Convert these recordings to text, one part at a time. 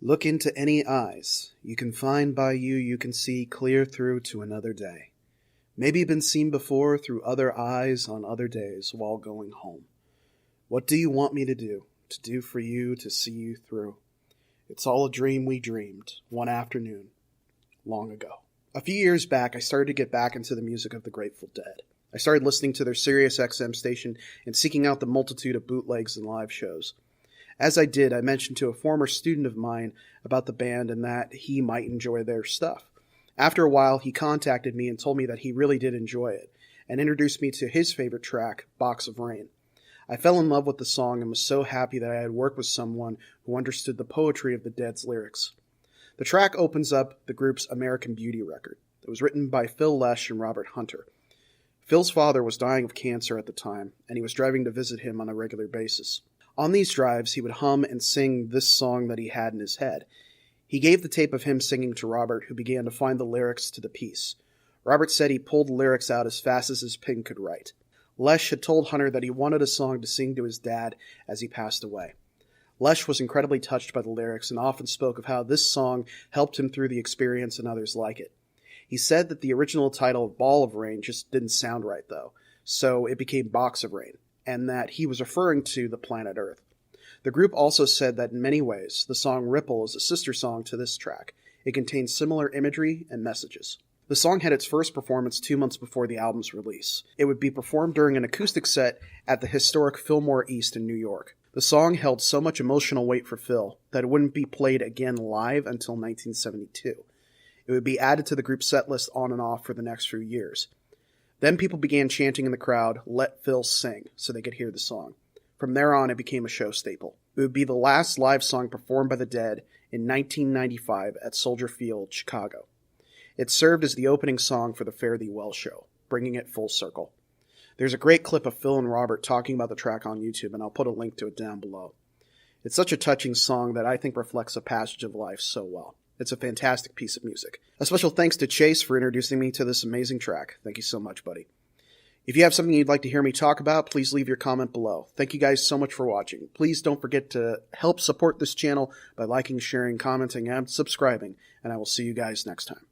Look into any eyes. You can find by you can see clear through to another day. Maybe been seen before through other eyes on other days while going home. What do you want me to do? To do for you, to see you through. It's all a dream we dreamed, one afternoon, long ago. A few years back, I started to get back into the music of the Grateful Dead. I started listening to their Sirius XM station and seeking out the multitude of bootlegs and live shows. As I did, I mentioned to a former student of mine about the band and that he might enjoy their stuff. After a while, he contacted me and told me that he really did enjoy it, and introduced me to his favorite track, Box of Rain. I fell in love with the song and was so happy that I had worked with someone who understood the poetry of the Dead's lyrics. The track opens up the group's American Beauty record. It was written by Phil Lesh and Robert Hunter. Phil's father was dying of cancer at the time, and he was driving to visit him on a regular basis. On these drives, he would hum and sing this song that he had in his head. He gave the tape of him singing to Robert, who began to find the lyrics to the piece. Robert said he pulled the lyrics out as fast as his pen could write. Lesh had told Hunter that he wanted a song to sing to his dad as he passed away. Lesh was incredibly touched by the lyrics and often spoke of how this song helped him through the experience and others like it. He said that the original title of Ball of Rain just didn't sound right, though, so it became Box of Rain, and that he was referring to the planet Earth. The group also said that in many ways, the song Ripple is a sister song to this track. It contains similar imagery and messages. The song had its first performance 2 months before the album's release. It would be performed during an acoustic set at the historic Fillmore East in New York. The song held so much emotional weight for Phil that it wouldn't be played again live until 1972. It would be added to the group's set list on and off for the next few years. Then people began chanting in the crowd, "Let Phil sing," so they could hear the song. From there on, it became a show staple. It would be the last live song performed by the Dead in 1995 at Soldier Field, Chicago. It served as the opening song for the Fare Thee Well show, bringing it full circle. There's a great clip of Phil and Robert talking about the track on YouTube, and I'll put a link to it down below. It's such a touching song that I think reflects a passage of life so well. It's a fantastic piece of music. A special thanks to Chase for introducing me to this amazing track. Thank you so much, buddy. If you have something you'd like to hear me talk about, please leave your comment below. Thank you guys so much for watching. Please don't forget to help support this channel by liking, sharing, commenting, and subscribing, and I will see you guys next time.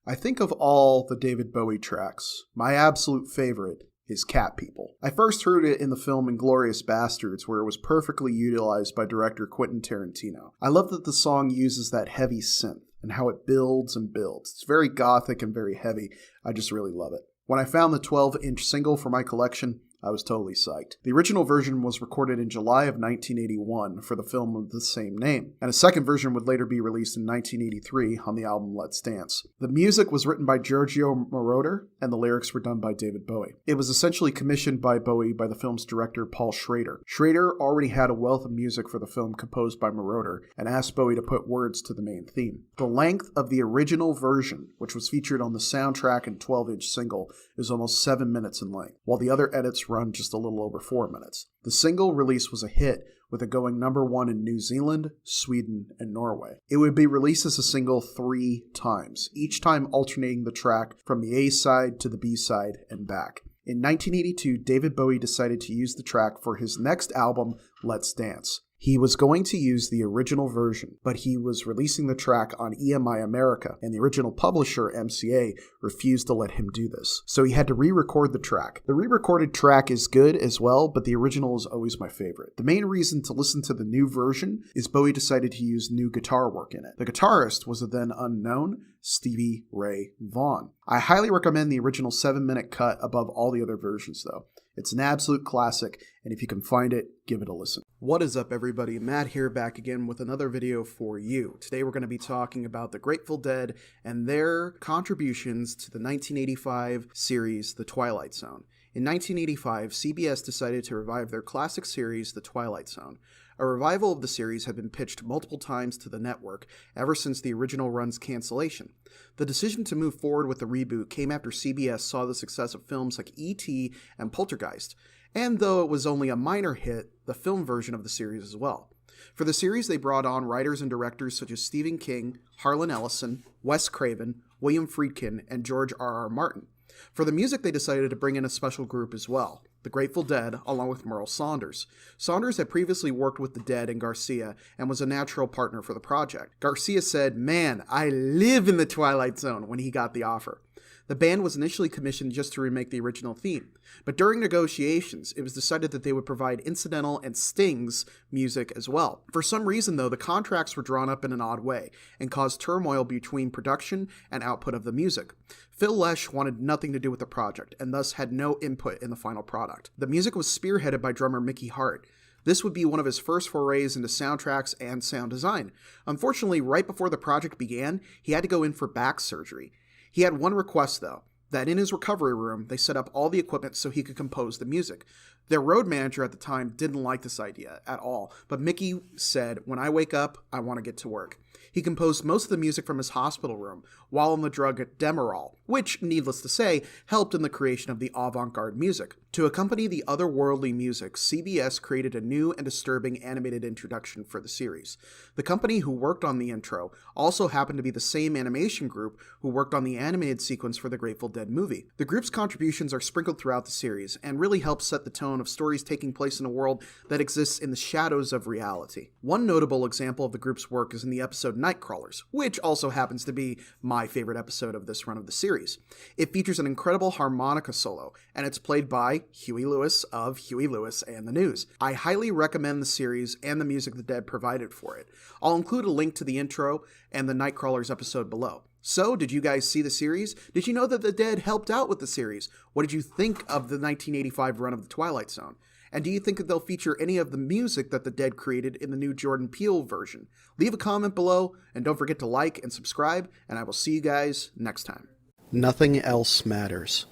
I think of all the David Bowie tracks, my absolute favorite is Cat People. I first heard it in the film Inglourious Basterds, where it was perfectly utilized by director Quentin Tarantino. I love that the song uses that heavy synth and how it builds and builds. It's very gothic and very heavy. I just really love it. When I found the 12-inch single for my collection, I was totally psyched. The original version was recorded in July of 1981 for the film of the same name, and a second version would later be released in 1983 on the album Let's Dance. The music was written by Giorgio Moroder, and the lyrics were done by David Bowie. It was essentially commissioned by Bowie by the film's director Paul Schrader. Schrader already had a wealth of music for the film composed by Moroder, and asked Bowie to put words to the main theme. The length of the original version, which was featured on the soundtrack and 12-inch single, is almost 7 minutes in length, while the other edits run just a little over 4 minutes. The single release was a hit, with it going #1 in New Zealand, Sweden, and Norway. It would be released as a single 3 times, each time alternating the track from the A side to the B side and back. In 1982, David Bowie decided to use the track for his next album, Let's Dance. He was going to use the original version, but he was releasing the track on EMI America, and the original publisher, MCA, refused to let him do this. So he had to re-record the track. The re-recorded track is good as well, but the original is always my favorite. The main reason to listen to the new version is Bowie decided to use new guitar work in it. The guitarist was a then unknown Stevie Ray Vaughan. I highly recommend the original 7-minute cut above all the other versions, though. It's an absolute classic, and if you can find it, give it a listen. What is up, everybody? Matt here, back again with another video for you. Today we're going to be talking about the Grateful Dead and their contributions to the 1985 series The Twilight Zone. In 1985, CBS decided to revive their classic series, The Twilight Zone. A revival of the series had been pitched multiple times to the network ever since the original run's cancellation. The decision to move forward with the reboot came after CBS saw the success of films like E.T. and Poltergeist, and though it was only a minor hit, the film version of the series as well. For the series, they brought on writers and directors such as Stephen King, Harlan Ellison, Wes Craven, William Friedkin, and George R.R. Martin. For the music, they decided to bring in a special group as well. the Grateful Dead, along with Merle Saunders. Saunders had previously worked with the Dead and Garcia and was a natural partner for the project. Garcia said, "Man, I live in the Twilight Zone," when he got the offer. The band was initially commissioned just to remake the original theme, but during negotiations, it was decided that they would provide incidental and Sting's music as well. For some reason, though, the contracts were drawn up in an odd way and caused turmoil between production and output of the music. Phil Lesh wanted nothing to do with the project and thus had no input in the final product. The music was spearheaded by drummer Mickey Hart. This would be one of his first forays into soundtracks and sound design. Unfortunately, right before the project began, he had to go in for back surgery. He had one request, though, that in his recovery room, they set up all the equipment so he could compose the music. Their road manager at the time didn't like this idea at all, but Mickey said, "When I wake up, I want to get to work." He composed most of the music from his hospital room while on the drug Demerol, which, needless to say, helped in the creation of the avant-garde music. To accompany the otherworldly music, CBS created a new and disturbing animated introduction for the series. The company who worked on the intro also happened to be the same animation group who worked on the animated sequence for the Grateful Dead movie. The group's contributions are sprinkled throughout the series and really help set the tone of stories taking place in a world that exists in the shadows of reality. One notable example of the group's work is in the episode Nightcrawlers, which also happens to be my favorite episode of this run of the series. It features an incredible harmonica solo, and it's played by Huey Lewis of Huey Lewis and the News. I highly recommend the series and the music the Dead provided for it. I'll include a link to the intro and the Nightcrawlers episode below. So, did you guys see the series? Did you know that the Dead helped out with the series? What did you think of the 1985 run of the Twilight Zone? And do you think that they'll feature any of the music that the Dead created in the new Jordan Peele version? Leave a comment below, and don't forget to like and subscribe, and I will see you guys next time. Nothing Else Matters.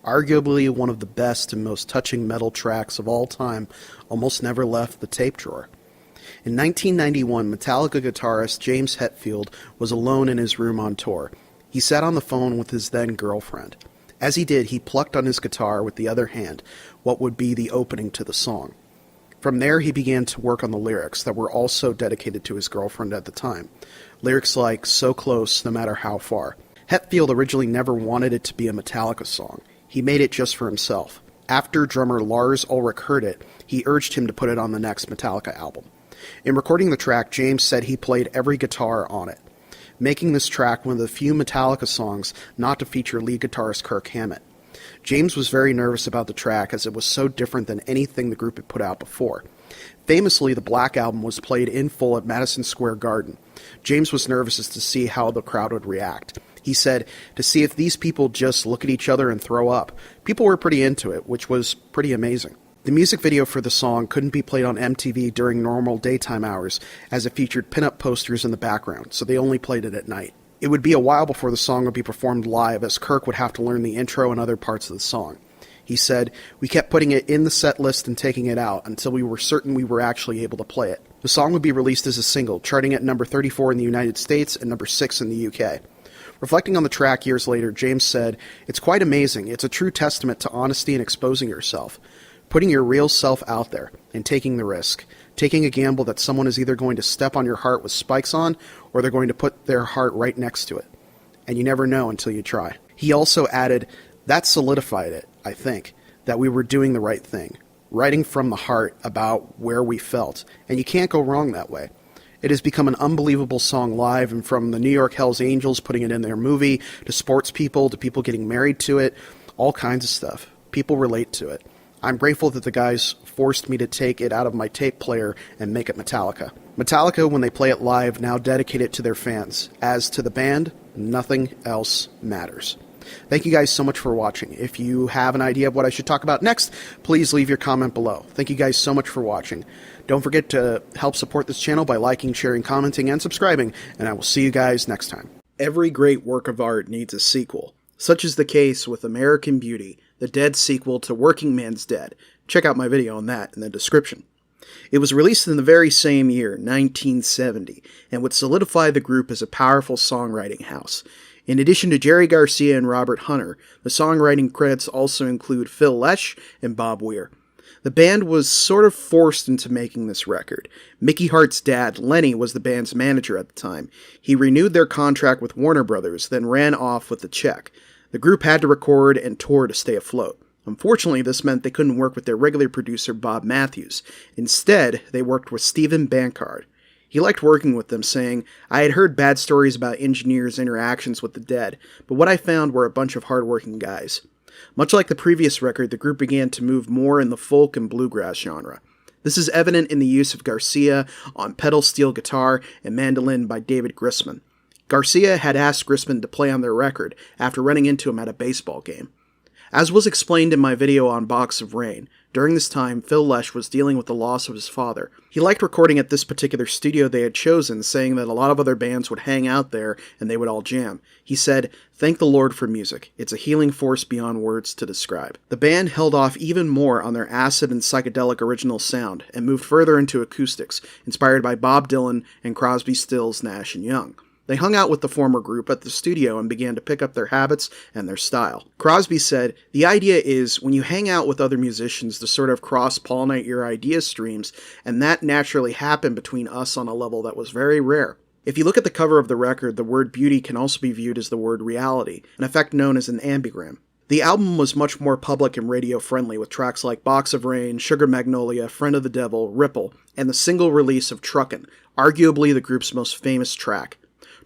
Arguably one of the best and most touching metal tracks of all time, almost never left the tape drawer. In 1991, Metallica guitarist James Hetfield was alone in his room on tour. He sat on the phone with his then-girlfriend. As he did, he plucked on his guitar with the other hand what would be the opening to the song. From there, he began to work on the lyrics that were also dedicated to his girlfriend at the time. Lyrics like, "So close, no matter how far." Hetfield originally never wanted it to be a Metallica song. He made it just for himself. After drummer Lars Ulrich heard it, he urged him to put it on the next Metallica album. In recording the track, James said he played every guitar on it, making this track one of the few Metallica songs not to feature lead guitarist Kirk Hammett. James was very nervous about the track as it was so different than anything the group had put out before. Famously, the Black Album was played in full at Madison Square Garden. James was nervous as to see how the crowd would react. He said, to see if these people just look at each other and throw up. People were pretty into it, which was pretty amazing. The music video for the song couldn't be played on MTV during normal daytime hours, as it featured pinup posters in the background, so they only played it at night. It would be a while before the song would be performed live, as Kirk would have to learn the intro and other parts of the song. He said, "We kept putting it in the set list and taking it out until we were certain we were actually able to play it." The song would be released as a single, charting at number 34 in the United States and number 6 in the UK. Reflecting on the track years later, James said, "It's quite amazing. It's a true testament to honesty and exposing yourself. Putting your real self out there and taking the risk. Taking a gamble that someone is either going to step on your heart with spikes on or they're going to put their heart right next to it. And you never know until you try." He also added, "That solidified it, I think, that we were doing the right thing. Writing from the heart about where we felt. And you can't go wrong that way. It has become an unbelievable song live, and from the New York Hells Angels putting it in their movie, to sports people, to people getting married to it, all kinds of stuff. People relate to it. I'm grateful that the guys forced me to take it out of my tape player and make it Metallica. Metallica, when they play it live, now dedicate it to their fans. As to the band, nothing else matters." Thank you guys so much for watching. If you have an idea of what I should talk about next, please leave your comment below. Thank you guys so much for watching. Don't forget to help support this channel by liking, sharing, commenting, and subscribing, and I will see you guys next time. Every great work of art needs a sequel. Such is the case with American Beauty, the Dead sequel to Working Man's Dead. Check out my video on that in the description. It was released in the very same year, 1970, and would solidify the group as a powerful songwriting house. In addition to Jerry Garcia and Robert Hunter, the songwriting credits also include Phil Lesh and Bob Weir. The band was sort of forced into making this record. Mickey Hart's dad, Lenny, was the band's manager at the time. He renewed their contract with Warner Brothers, then ran off with the check. The group had to record and tour to stay afloat. Unfortunately, this meant they couldn't work with their regular producer, Bob Matthews. Instead, they worked with Stephen Bankard. He liked working with them, saying, "I had heard bad stories about engineers' interactions with the dead, but what I found were a bunch of hardworking guys." Much like the previous record, the group began to move more in the folk and bluegrass genre. This is evident in the use of Garcia on pedal steel guitar and mandolin by David Grisman. Garcia had asked Grisman to play on their record after running into him at a baseball game. As was explained in my video on Box of Rain, during this time Phil Lesh was dealing with the loss of his father. He liked recording at this particular studio they had chosen, saying that a lot of other bands would hang out there and they would all jam. He said, "Thank the Lord for music. It's a healing force beyond words to describe." The band held off even more on their acid and psychedelic original sound and moved further into acoustics, inspired by Bob Dylan and Crosby, Stills, Nash & Young. They hung out with the former group at the studio and began to pick up their habits and their style. Crosby said, "The idea is when you hang out with other musicians to sort of cross-pollinate your idea streams, and that naturally happened between us on a level that was very rare." If you look at the cover of the record, the word beauty can also be viewed as the word reality, an effect known as an ambigram. The album was much more public and radio-friendly, with tracks like Box of Rain, Sugar Magnolia, Friend of the Devil, Ripple, and the single release of Truckin', arguably the group's most famous track.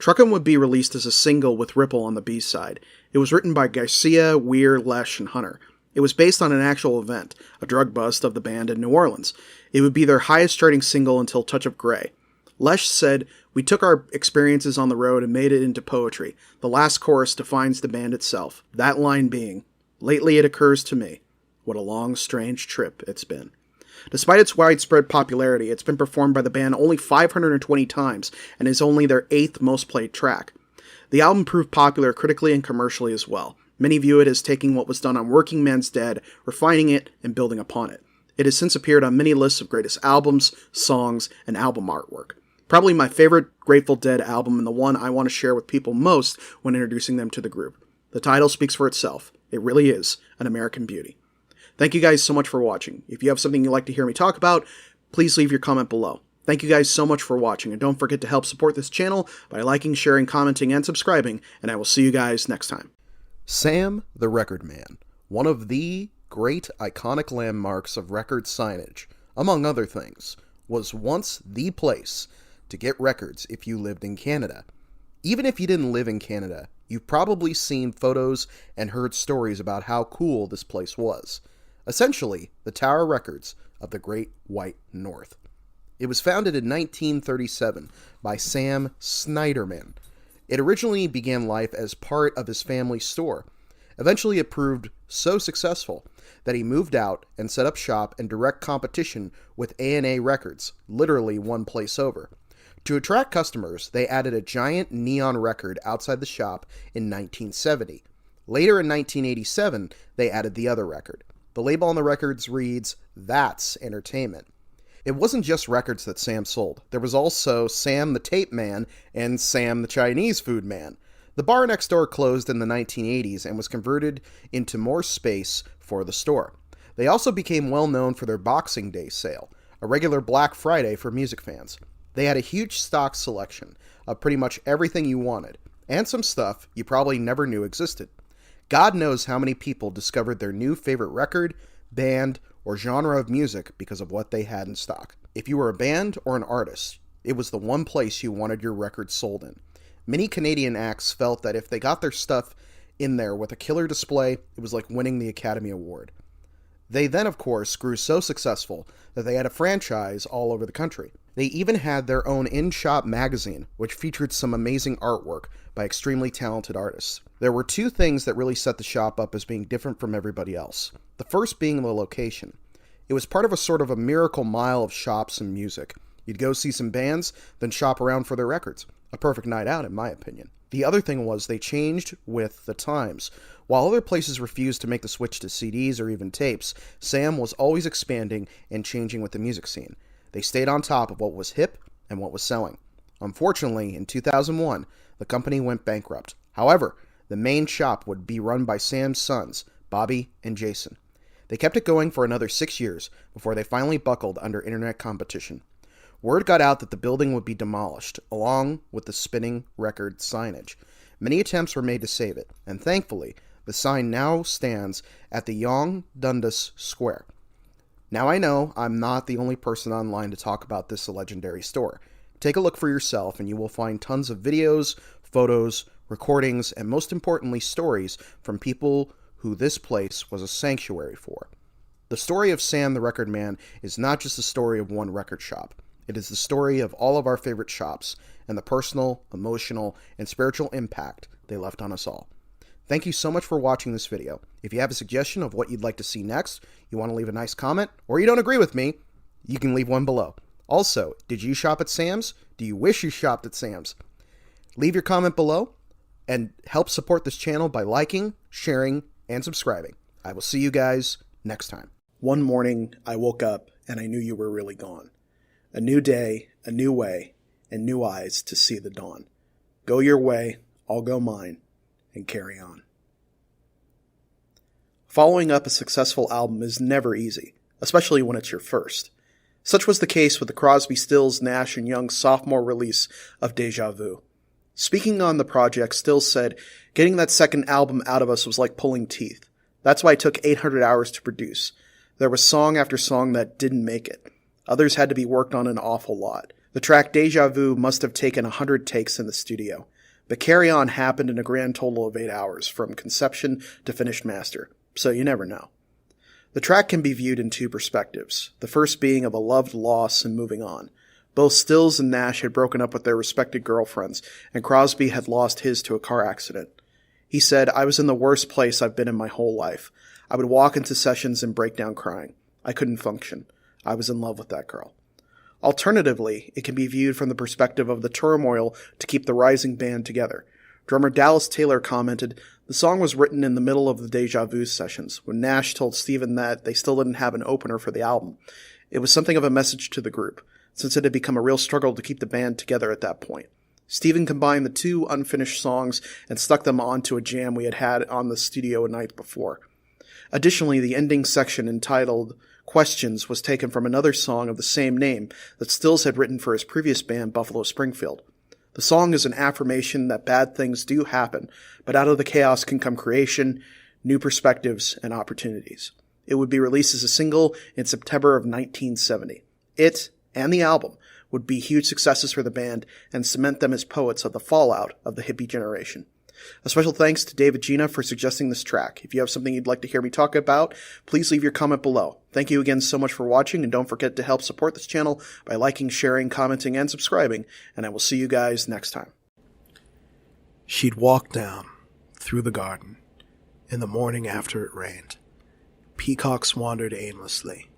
Truckin' would be released as a single with Ripple on the B-side. It was written by Garcia, Weir, Lesh, and Hunter. It was based on an actual event, a drug bust of the band in New Orleans. It would be their highest charting single until Touch of Grey. Lesh said, "We took our experiences on the road and made it into poetry. The last chorus defines the band itself. That line being, 'Lately it occurs to me, what a long, strange trip it's been.'" Despite its widespread popularity, it's been performed by the band only 520 times and is only their 8th most played track. The album proved popular critically and commercially as well. Many view it as taking what was done on Working Man's Dead, refining it, and building upon it. It has since appeared on many lists of greatest albums, songs, and album artwork. Probably my favorite Grateful Dead album and the one I want to share with people most when introducing them to the group. The title speaks for itself. It really is an American beauty. Thank you guys so much for watching. If you have something you'd like to hear me talk about, please leave your comment below. Thank you guys so much for watching, and don't forget to help support this channel by liking, sharing, commenting, and subscribing, and I will see you guys next time. Sam the Record Man, one of the great iconic landmarks of record signage, among other things, was once the place to get records if you lived in Canada. Even if you didn't live in Canada, you've probably seen photos and heard stories about how cool this place was. Essentially, the Tower Records of the Great White North. It was founded in 1937 by Sam Snyderman. It originally began life as part of his family's store. Eventually, it proved so successful that he moved out and set up shop in direct competition with A&A Records, literally one place over. To attract customers, they added a giant neon record outside the shop in 1970. Later in 1987, they added the other record. The label on the records reads, "That's Entertainment." It wasn't just records that Sam sold. There was also Sam the Tape Man and Sam the Chinese Food Man. The bar next door closed in the 1980s and was converted into more space for the store. They also became well known for their Boxing Day sale, a regular Black Friday for music fans. They had a huge stock selection of pretty much everything you wanted, and some stuff you probably never knew existed. God knows how many people discovered their new favorite record, band, or genre of music because of what they had in stock. If you were a band or an artist, it was the one place you wanted your record sold in. Many Canadian acts felt that if they got their stuff in there with a killer display, it was like winning the Academy Award. They then, of course, grew so successful that they had a franchise all over the country. They even had their own in-shop magazine, which featured some amazing artwork by extremely talented artists. There were two things that really set the shop up as being different from everybody else. The first being the location. It was part of a sort of a miracle mile of shops and music. You'd go see some bands, then shop around for their records. A perfect night out, in my opinion. The other thing was they changed with the times. While other places refused to make the switch to CDs or even tapes, Sam was always expanding and changing with the music scene. They stayed on top of what was hip and what was selling. Unfortunately, in 2001, the company went bankrupt. However, the main shop would be run by Sam's sons, Bobby and Jason. They kept it going for another 6 years before they finally buckled under internet competition. Word got out that the building would be demolished, along with the spinning record signage. Many attempts were made to save it, and thankfully, The sign now stands at the Young Dundas Square. Now I know I'm not the only person online to talk about this legendary store. Take a look for yourself and you will find tons of videos, photos, recordings, and most importantly stories from people who this place was a sanctuary for. The story of Sam the Record Man is not just the story of one record shop. It is the story of all of our favorite shops and the personal, emotional, and spiritual impact they left on us all. Thank you so much for watching this video. If you have a suggestion of what you'd like to see next, you want to leave a nice comment, or you don't agree with me, you can leave one below. Also, did you shop at Sam's? Do you wish you shopped at Sam's? Leave your comment below and help support this channel by liking, sharing, and subscribing. I will see you guys next time. One morning, I woke up and I knew you were really gone. A new day, a new way, and new eyes to see the dawn. Go your way, I'll go mine, and carry on. Following up a successful album is never easy, especially when it's your first. Such was the case with the Crosby, Stills, Nash & Young sophomore release of Deja Vu. Speaking on the project, Stills said, "Getting that second album out of us was like pulling teeth. That's why it took 800 hours to produce. There was song after song that didn't make it. Others had to be worked on an awful lot. The track Deja Vu must have taken 100 takes in the studio. But Carry On happened in a grand total of 8 hours, from conception to finished master. So you never know." The track can be viewed in two perspectives, the first being of a loved loss and moving on. Both Stills and Nash had broken up with their respected girlfriends, and Crosby had lost his to a car accident. He said, "I was in the worst place I've been in my whole life. I would walk into sessions and break down crying. I couldn't function. I was in love with that girl." Alternatively, it can be viewed from the perspective of the turmoil to keep the rising band together. Drummer Dallas Taylor commented, "The song was written in the middle of the Deja Vu sessions, when Nash told Steven that they still didn't have an opener for the album. It was something of a message to the group, since it had become a real struggle to keep the band together at that point. Steven combined the two unfinished songs and stuck them onto a jam we had had on the studio a night before. Additionally, the ending section entitled Questions was taken from another song of the same name that Stills had written for his previous band, Buffalo Springfield. The song is an affirmation that bad things do happen, but out of the chaos can come creation, new perspectives, and opportunities. It would be released as a single in September of 1970. It, and the album, would be huge successes for the band and cement them as poets of the fallout of the hippie generation. A special thanks to David Gina for suggesting this track. If you have something you'd like to hear me talk about, please leave your comment below. Thank you again so much for watching, and don't forget to help support this channel by liking, sharing, commenting, and subscribing, and I will see you guys next time. She'd walk down through the garden in the morning after it rained. Peacocks wandered aimlessly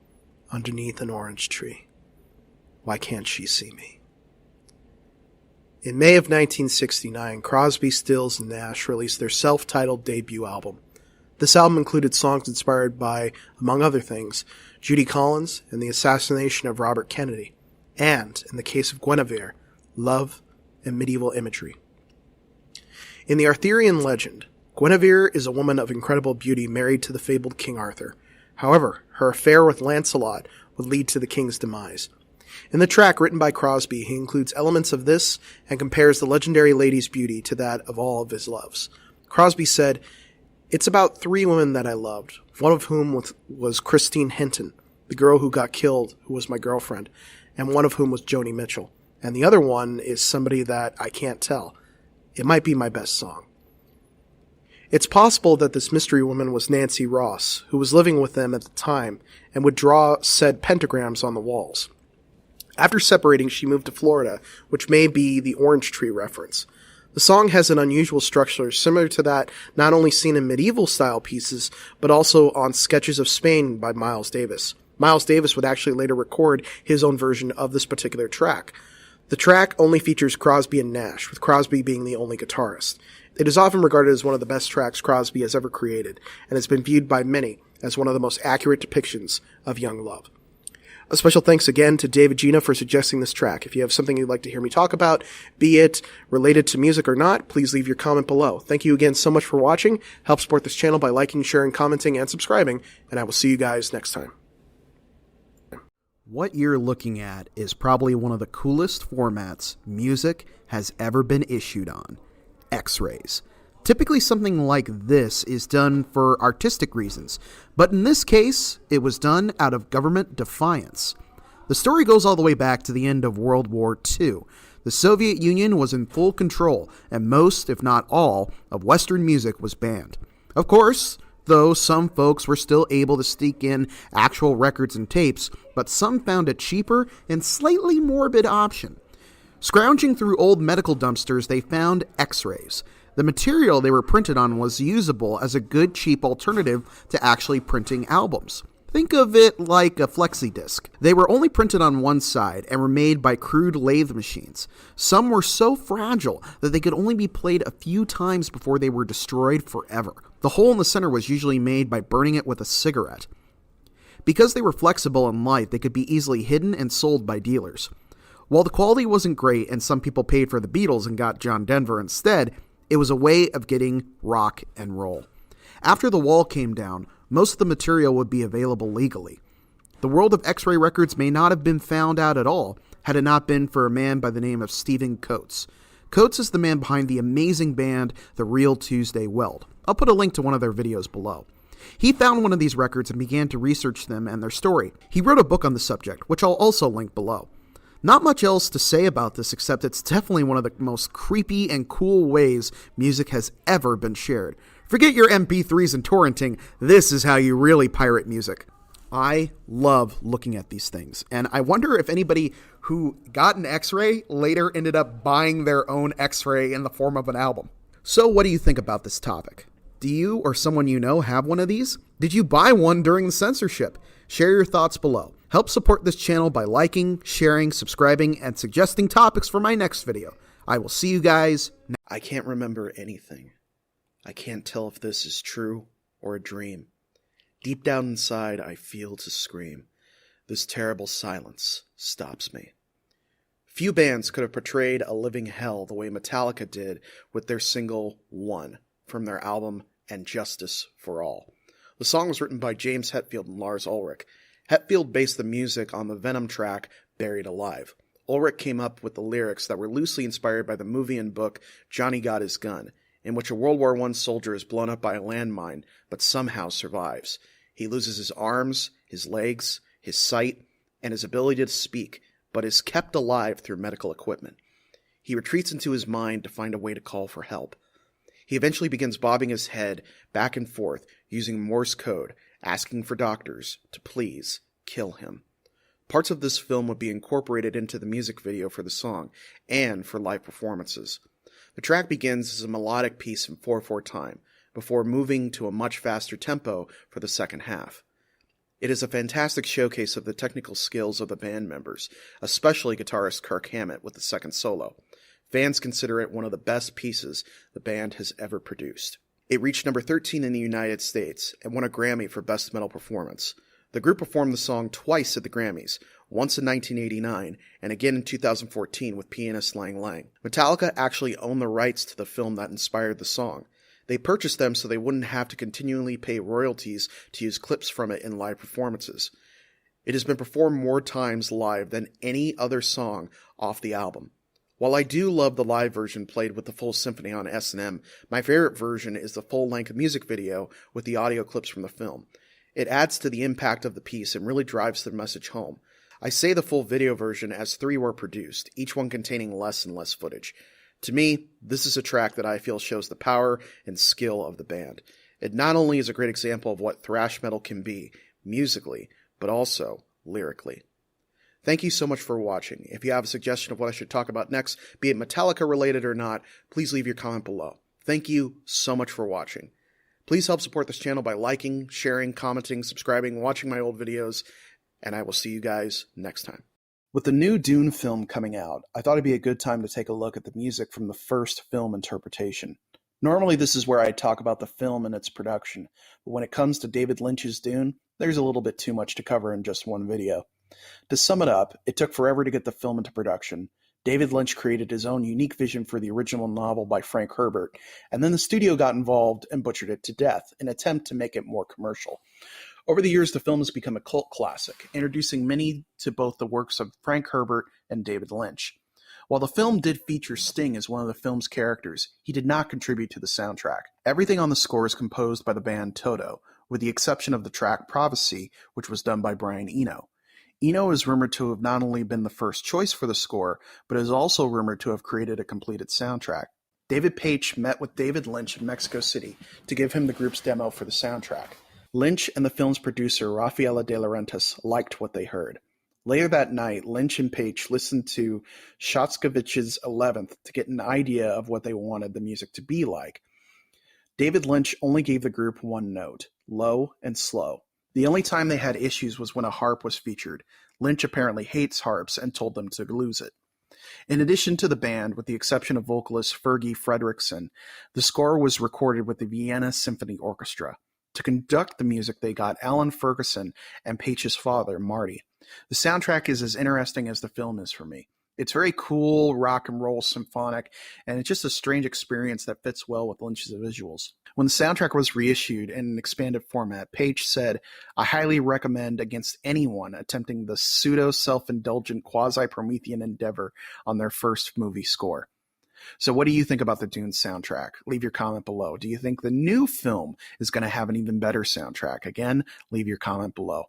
underneath an orange tree. Why can't she see me? In May of 1969, Crosby, Stills, and Nash released their self-titled debut album. This album included songs inspired by, among other things, Judy Collins and the assassination of Robert Kennedy, and, in the case of Guinevere, love and medieval imagery. In the Arthurian legend, Guinevere is a woman of incredible beauty married to the fabled King Arthur. However, her affair with Lancelot would lead to the king's demise. In the track written by Crosby, he includes elements of this and compares the legendary lady's beauty to that of all of his loves. Crosby said, "It's about 3 women that I loved, one of whom was Christine Hinton, the girl who got killed, who was my girlfriend, and one of whom was Joni Mitchell. And the other one is somebody that I can't tell. It might be my best song." It's possible that this mystery woman was Nancy Ross, who was living with them at the time and would draw said pentagrams on the walls. After separating, she moved to Florida, which may be the orange tree reference. The song has an unusual structure similar to that not only seen in medieval-style pieces, but also on Sketches of Spain by Miles Davis. Miles Davis would actually later record his own version of this particular track. The track only features Crosby and Nash, with Crosby being the only guitarist. It is often regarded as one of the best tracks Crosby has ever created, and has been viewed by many as one of the most accurate depictions of young love. A special thanks again to David Gina for suggesting this track. If you have something you'd like to hear me talk about, be it related to music or not, please leave your comment below. Thank you again so much for watching. Help support this channel by liking, sharing, commenting, and subscribing, and I will see you guys next time. What you're looking at is probably one of the coolest formats music has ever been issued on, X-rays. Typically something like this is done for artistic reasons, but in this case, it was done out of government defiance. The story goes all the way back to the end of World War II. The Soviet Union was in full control, and most, if not all, of Western music was banned. Of course, though some folks were still able to sneak in actual records and tapes, but some found a cheaper and slightly morbid option. Scrounging through old medical dumpsters, they found X-rays. The material they were printed on was usable as a good, cheap alternative to actually printing albums. Think of it like a flexi disc. They were only printed on one side and were made by crude lathe machines. Some were so fragile that they could only be played a few times before they were destroyed forever. The hole in the center was usually made by burning it with a cigarette. Because they were flexible and light, they could be easily hidden and sold by dealers. While the quality wasn't great and some people paid for the Beatles and got John Denver instead, it was a way of getting rock and roll. After the wall came down, most of the material would be available legally. The world of X-ray records may not have been found out at all had it not been for a man by the name of Stephen Coates. Coates is the man behind the amazing band The Real Tuesday Weld. I'll put a link to one of their videos below. He found one of these records and began to research them and their story. He wrote a book on the subject, which I'll also link below. Not much else to say about this except it's definitely one of the most creepy and cool ways music has ever been shared. Forget your MP3s and torrenting, this is how you really pirate music. I love looking at these things, and I wonder if anybody who got an X-ray later ended up buying their own X-ray in the form of an album. So what do you think about this topic? Do you or someone you know have one of these? Did you buy one during the censorship? Share your thoughts below. Help support this channel by liking, sharing, subscribing, and suggesting topics for my next video. I will see you guys next. I can't remember anything. I can't tell if this is true or a dream. Deep down inside, I feel to scream. This terrible silence stops me. Few bands could have portrayed a living hell the way Metallica did with their single One from their album And Justice for All. The song was written by James Hetfield and Lars Ulrich. Hetfield based the music on the Venom track Buried Alive. Ulrich came up with the lyrics that were loosely inspired by the movie and book Johnny Got His Gun, in which a World War I soldier is blown up by a landmine but somehow survives. He loses his arms, his legs, his sight, and his ability to speak, but is kept alive through medical equipment. He retreats into his mind to find a way to call for help. He eventually begins bobbing his head back and forth using Morse code, asking for doctors to please kill him. Parts of this film would be incorporated into the music video for the song and for live performances. The track begins as a melodic piece in 4/4 time, before moving to a much faster tempo for the second half. It is a fantastic showcase of the technical skills of the band members, especially guitarist Kirk Hammett with the second solo. Fans consider it one of the best pieces the band has ever produced. It reached number 13 in the United States and won a Grammy for Best Metal Performance. The group performed the song twice at the Grammys, once in 1989 and again in 2014 with pianist Lang Lang. Metallica actually owned the rights to the film that inspired the song. They purchased them so they wouldn't have to continually pay royalties to use clips from it in live performances. It has been performed more times live than any other song off the album. While I do love the live version played with the full symphony on S&M, my favorite version is the full-length music video with the audio clips from the film. It adds to the impact of the piece and really drives the message home. I say the full video version as 3 were produced, each one containing less and less footage. To me, this is a track that I feel shows the power and skill of the band. It not only is a great example of what thrash metal can be, musically, but also lyrically. Thank you so much for watching. If you have a suggestion of what I should talk about next, be it Metallica related or not, please leave your comment below. Thank you so much for watching. Please help support this channel by liking, sharing, commenting, subscribing, watching my old videos, and I will see you guys next time. With the new Dune film coming out, I thought it'd be a good time to take a look at the music from the first film interpretation. Normally this is where I talk about the film and its production, but when it comes to David Lynch's Dune, there's a little bit too much to cover in just one video. To sum it up, it took forever to get the film into production. David Lynch created his own unique vision for the original novel by Frank Herbert, and then the studio got involved and butchered it to death in an attempt to make it more commercial. Over the years, the film has become a cult classic, introducing many to both the works of Frank Herbert and David Lynch. While the film did feature Sting as one of the film's characters, he did not contribute to the soundtrack. Everything on the score is composed by the band Toto, with the exception of the track Prophecy, which was done by Brian Eno. Eno is rumored to have not only been the first choice for the score, but is also rumored to have created a completed soundtrack. David Paich met with David Lynch in Mexico City to give him the group's demo for the soundtrack. Lynch and the film's producer, Rafaela de Laurentiis, liked what they heard. Later that night, Lynch and Paich listened to Shostakovich's 11th to get an idea of what they wanted the music to be like. David Lynch only gave the group one note, low and slow. The only time they had issues was when a harp was featured. Lynch apparently hates harps and told them to lose it. In addition to the band, with the exception of vocalist Fergie Fredriksson, the score was recorded with the Vienna Symphony Orchestra. To conduct the music, they got Alan Ferguson and Paich's father, Marty. The soundtrack is as interesting as the film is for me. It's very cool, rock and roll, symphonic, and it's just a strange experience that fits well with Lynch's visuals. When the soundtrack was reissued in an expanded format, Paich said, "I highly recommend against anyone attempting the pseudo-self-indulgent quasi-Promethean endeavor on their first movie score." So what do you think about the Dune soundtrack? Leave your comment below. Do you think the new film is going to have an even better soundtrack? Again, leave your comment below.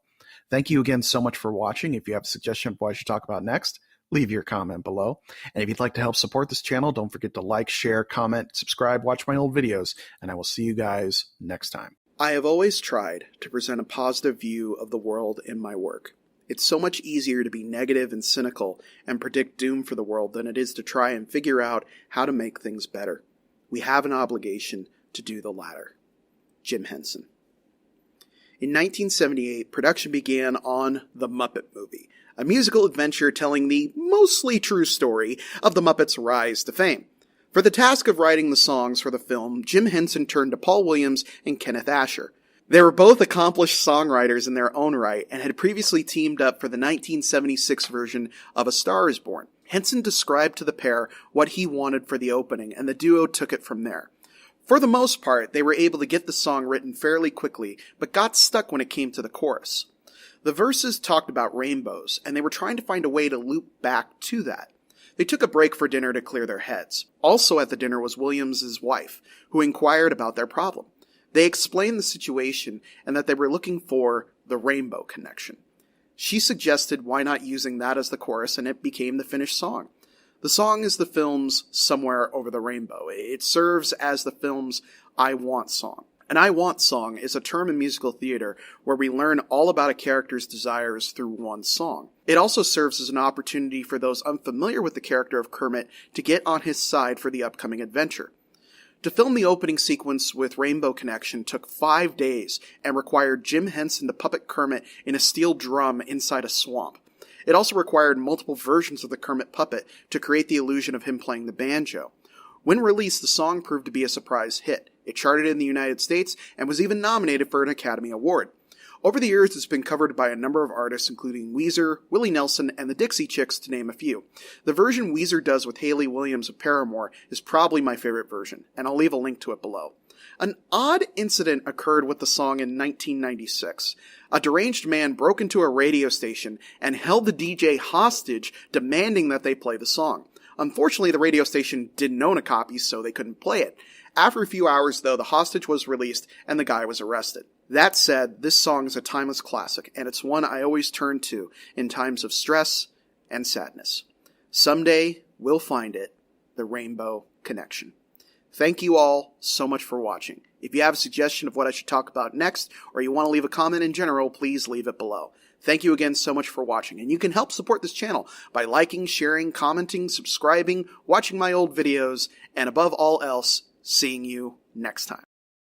Thank you again so much for watching. If you have a suggestion of what I should talk about next, leave your comment below. And if you'd like to help support this channel, don't forget to like, share, comment, subscribe, watch my old videos, and I will see you guys next time. I have always tried to present a positive view of the world in my work. It's so much easier to be negative and cynical and predict doom for the world than it is to try and figure out how to make things better. We have an obligation to do the latter. Jim Henson. In 1978, production began on The Muppet Movie, a musical adventure telling the mostly true story of the Muppets' rise to fame. For the task of writing the songs for the film, Jim Henson turned to Paul Williams and Kenneth Asher. They were both accomplished songwriters in their own right and had previously teamed up for the 1976 version of A Star is Born. Henson described to the pair what he wanted for the opening, and the duo took it from there. For the most part, they were able to get the song written fairly quickly, but got stuck when it came to the chorus. The verses talked about rainbows, and they were trying to find a way to loop back to that. They took a break for dinner to clear their heads. Also at the dinner was Williams' wife, who inquired about their problem. They explained the situation and that they were looking for the rainbow connection. She suggested why not using that as the chorus, and it became the finished song. The song is the film's Somewhere Over the Rainbow. It serves as the film's I Want song. An I Want song is a term in musical theater where we learn all about a character's desires through one song. It also serves as an opportunity for those unfamiliar with the character of Kermit to get on his side for the upcoming adventure. To film the opening sequence with Rainbow Connection took 5 days and required Jim Henson to puppet Kermit in a steel drum inside a swamp. It also required multiple versions of the Kermit puppet to create the illusion of him playing the banjo. When released, the song proved to be a surprise hit. It charted in the United States and was even nominated for an Academy Award. Over the years, it's been covered by a number of artists, including Weezer, Willie Nelson, and the Dixie Chicks, to name a few. The version Weezer does with Hayley Williams of Paramore is probably my favorite version, and I'll leave a link to it below. An odd incident occurred with the song in 1996. A deranged man broke into a radio station and held the DJ hostage, demanding that they play the song. Unfortunately, the radio station didn't own a copy, so they couldn't play it. After a few hours, though, the hostage was released and the guy was arrested. That said, this song is a timeless classic, and it's one I always turn to in times of stress and sadness. Someday, we'll find it, the Rainbow Connection. Thank you all so much for watching. If you have a suggestion of what I should talk about next, or you want to leave a comment in general, please leave it below. Thank you again so much for watching, and you can help support this channel by liking, sharing, commenting, subscribing, watching my old videos, and above all else, seeing you next time.